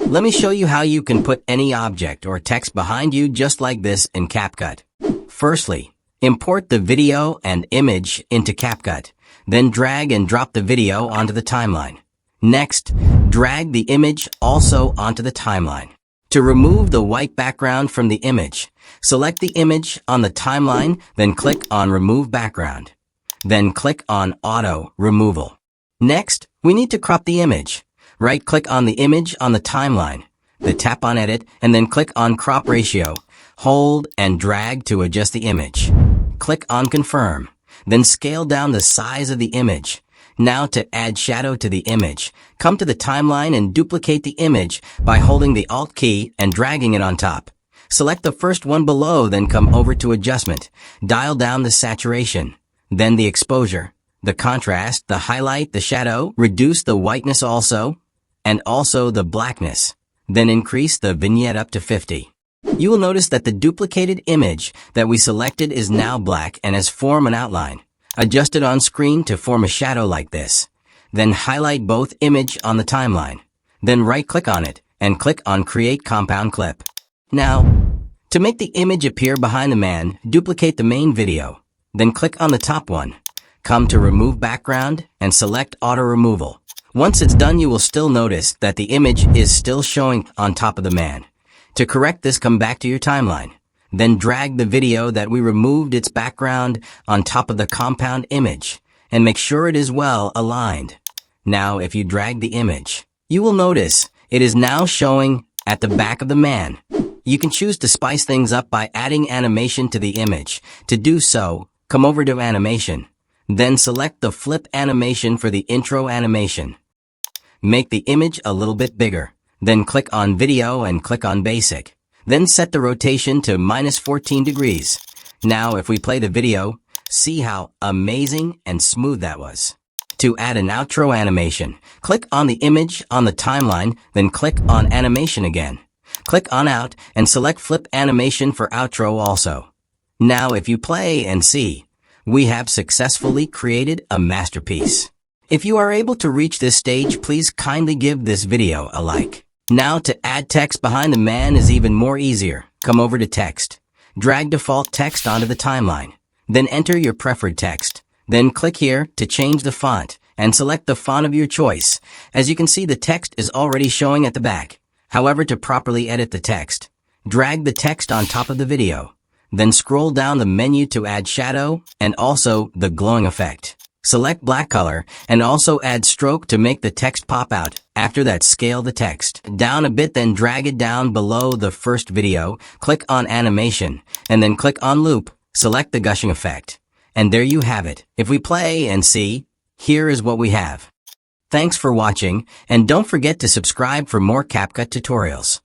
Let me show you how you can put any object or text behind you just like this in Capcut. Firstly, import the video and image into Capcut. Then drag and drop the video onto the timeline. Next, drag the image also onto the timeline. To remove the white background from the image, select the image on the timeline, then click on Remove Background. Then click on Auto Removal. Next, we need to crop the image. Right-click on the image on the timeline. Then tap on Edit, and then click on Crop Ratio. Hold and drag to adjust the image. Click on Confirm. Then scale down the size of the image. Now to add shadow to the image, come to the timeline and duplicate the image by holding the Alt key and dragging it on top. Select the first one below, then come over to Adjustment. Dial down the saturation, then the exposure, the contrast, the highlight, the shadow, reduce the whiteness also, and also the blackness. Then increase the vignette up to 50. You will notice that the duplicated image that we selected is now black and has formed an outline. Adjust it on screen to form a shadow like this. Then highlight both image on the timeline. Then right-click on it and click on Create Compound Clip. Now, to make the image appear behind the man, duplicate the main video. Then click on the top one. Come to Remove Background and select Auto Removal. Once it's done, you will still notice that the image is still showing on top of the man. To correct this, come back to your timeline. Then drag the video that we removed its background on top of the compound image and make sure it is well aligned. Now, if you drag the image, you will notice it is now showing at the back of the man. You can choose to spice things up by adding animation to the image. To do so, come over to Animation. Then select the flip animation for the intro animation. Make the image a little bit bigger. Then click on Video and click on Basic. Then set the rotation to -14 degrees. Now if we play the video, see how amazing and smooth that was. To add an outro animation, click on the image on the timeline, then click on Animation again. Click on Out and select Flip Animation for outro also. Now if you play and see, we have successfully created a masterpiece. If you are able to reach this stage, please kindly give this video a like. Now to add text behind the man is even more easier. Come over to Text. Drag default text onto the timeline. Then enter your preferred text. Then click here to change the font and select the font of your choice. As you can see, the text is already showing at the back. However, to properly edit the text, drag the text on top of the video. Then scroll down the menu to add shadow and also the glowing effect. Select black color and also add stroke to make the text pop out. After that, scale the text down a bit, then drag it down below the first video. Click on Animation and then click on Loop. Select the gushing effect. And there you have it. If we play and see, here is what we have. Thanks for watching, and don't forget to subscribe for more Capcut tutorials.